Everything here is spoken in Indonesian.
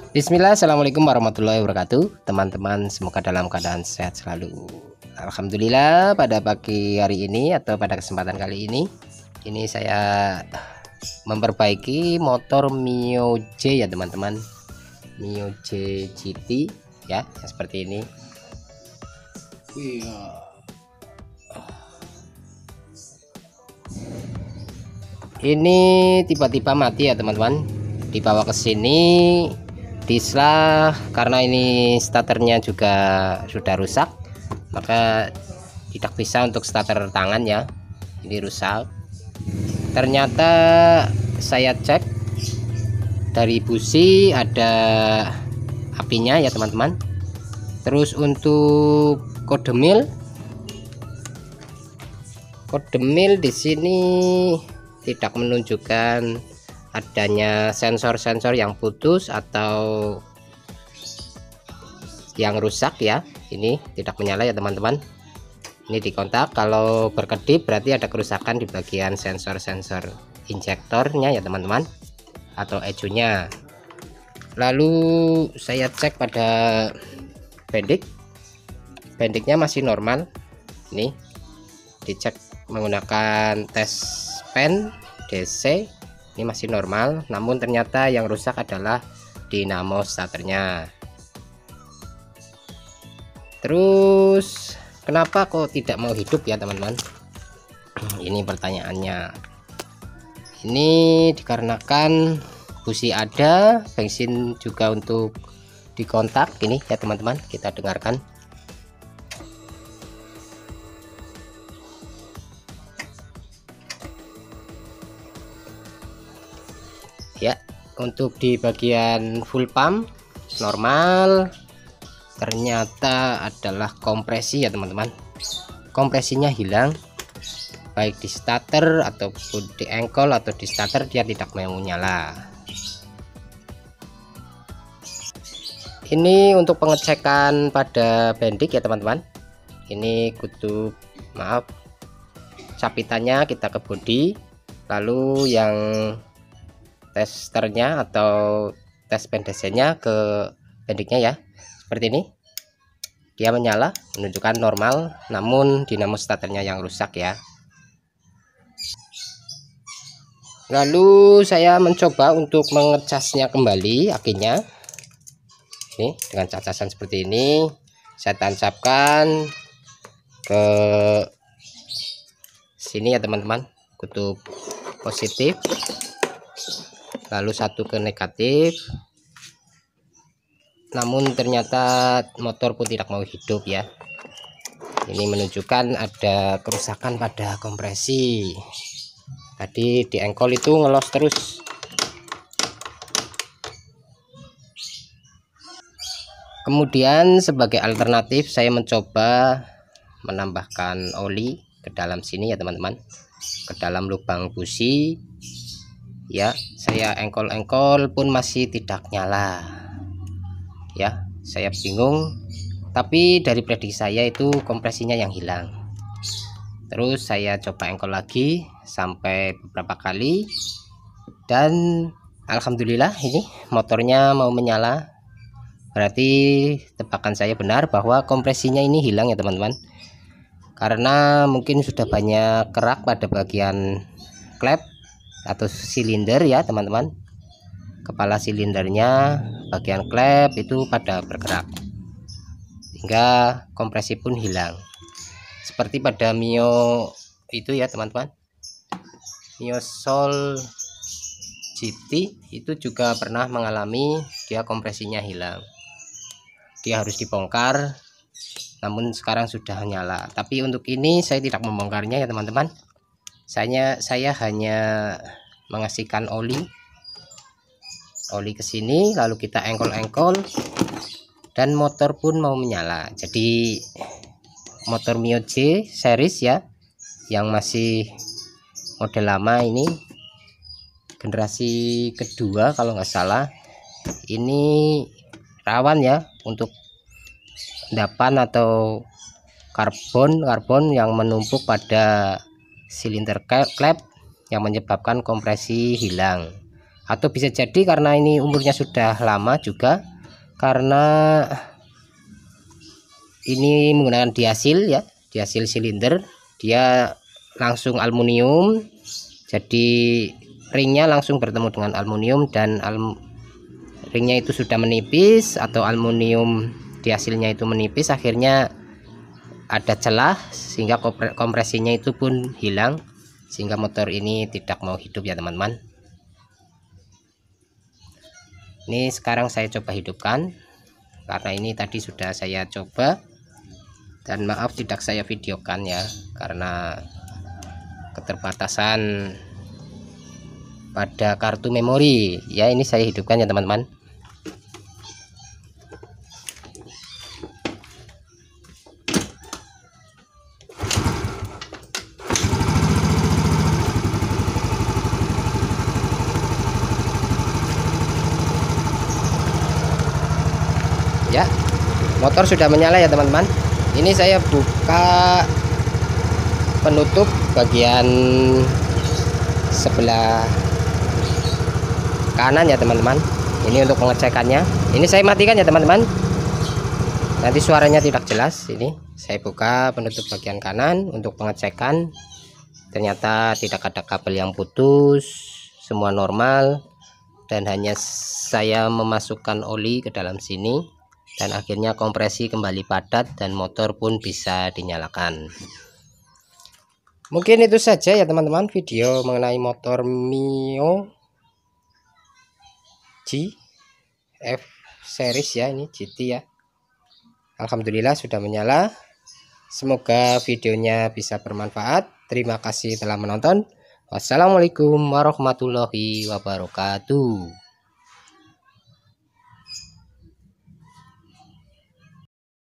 Bismillah, assalamualaikum warahmatullahi wabarakatuh. Teman-teman, semoga dalam keadaan sehat selalu. Alhamdulillah, pada pagi hari ini atau pada kesempatan kali ini saya memperbaiki motor Mio J ya teman-teman. Mio J GT ya, seperti ini. Ini tiba-tiba mati ya teman-teman. Dibawa ke sini dislah karena ini starternya juga sudah rusak, maka tidak bisa untuk starter tangan ya, ini rusak. Ternyata saya cek dari busi ada apinya ya teman-teman. Terus untuk kode mil di sini tidak menunjukkan adanya sensor-sensor yang putus atau yang rusak ya. Ini tidak menyala ya teman-teman. Ini dikontak, kalau berkedip berarti ada kerusakan di bagian sensor-sensor injektornya ya teman-teman, atau ECU-nya. Lalu saya cek pada pendiknya masih normal. Ini dicek menggunakan tes pen DC, ini masih normal, namun ternyata yang rusak adalah dinamo starternya. Terus kenapa kok tidak mau hidup ya teman-teman? Ini pertanyaannya. Ini dikarenakan busi ada, bensin juga untuk dikontak. Ini ya teman-teman, kita dengarkan. Ya, untuk di bagian full pump normal, ternyata adalah kompresi ya teman-teman. Kompresinya hilang, baik di starter ataupun di engkol atau di starter, dia tidak mau nyala. Ini untuk pengecekan pada bendik ya teman-teman. Ini kutub, maaf, capitannya kita ke bodi, lalu yang testernya atau tes pendesnya ke pendiknya ya, seperti ini. Dia menyala, menunjukkan normal, namun dinamo starternya yang rusak ya. Lalu saya mencoba untuk mengecasnya kembali akinya. Ini dengan cacasan seperti ini, saya tancapkan ke sini ya teman-teman, kutub positif, lalu satu ke negatif, namun ternyata motor pun tidak mau hidup ya. Ini menunjukkan ada kerusakan pada kompresi. Tadi di engkol itu ngelos terus. Kemudian sebagai alternatif saya mencoba menambahkan oli ke dalam sini ya teman-teman, ke dalam lubang busi ya. Saya engkol-engkol pun masih tidak nyala ya, saya bingung, tapi dari prediksi saya itu kompresinya yang hilang. Terus saya coba engkol lagi sampai beberapa kali, dan alhamdulillah ini motornya mau menyala. Berarti tebakan saya benar bahwa kompresinya ini hilang ya teman-teman, karena mungkin sudah banyak kerak pada bagian klep atau silinder ya teman-teman. Kepala silindernya, bagian klep itu pada bergerak hingga kompresi pun hilang, seperti pada Mio itu ya teman-teman. Mio Soul GT itu juga pernah mengalami dia kompresinya hilang, dia harus dibongkar, namun sekarang sudah nyala. Tapi untuk ini saya tidak membongkarnya ya teman-teman. Saya hanya mengasihkan oli ke sini, lalu kita engkol-engkol, dan motor pun mau menyala. Jadi motor Mio J series ya, yang masih model lama, ini generasi kedua kalau nggak salah, ini rawan ya untuk endapan atau karbon yang menumpuk pada silinder klep yang menyebabkan kompresi hilang atau bisa jadi karena ini umurnya sudah lama juga, karena ini menggunakan diasil ya, diasil silinder, dia langsung aluminium, jadi ringnya langsung bertemu dengan aluminium, dan ringnya itu sudah menipis atau aluminium diasilnya itu menipis, akhirnya ada celah sehingga kompresinya itu pun hilang, sehingga motor ini tidak mau hidup ya teman-teman. Ini sekarang saya coba hidupkan, karena ini tadi sudah saya coba, dan maaf tidak saya videokan ya, karena keterbatasan pada kartu memori ya. Ini saya hidupkan ya teman-teman. Ya, motor sudah menyala ya teman-teman. Ini saya buka penutup bagian sebelah kanan ya teman-teman. Ini untuk pengecekannya. Ini saya matikan ya teman-teman, nanti suaranya tidak jelas. Ini saya buka penutup bagian kanan untuk pengecekan. Ternyata tidak ada kabel yang putus, semua normal, dan hanya saya memasukkan oli ke dalam sini, dan akhirnya kompresi kembali padat dan motor pun bisa dinyalakan. Mungkin itu saja ya teman-teman, video mengenai motor Mio G F series ya, ini GT ya. Alhamdulillah sudah menyala. Semoga videonya bisa bermanfaat. Terima kasih telah menonton. Wassalamualaikum warahmatullahi wabarakatuh.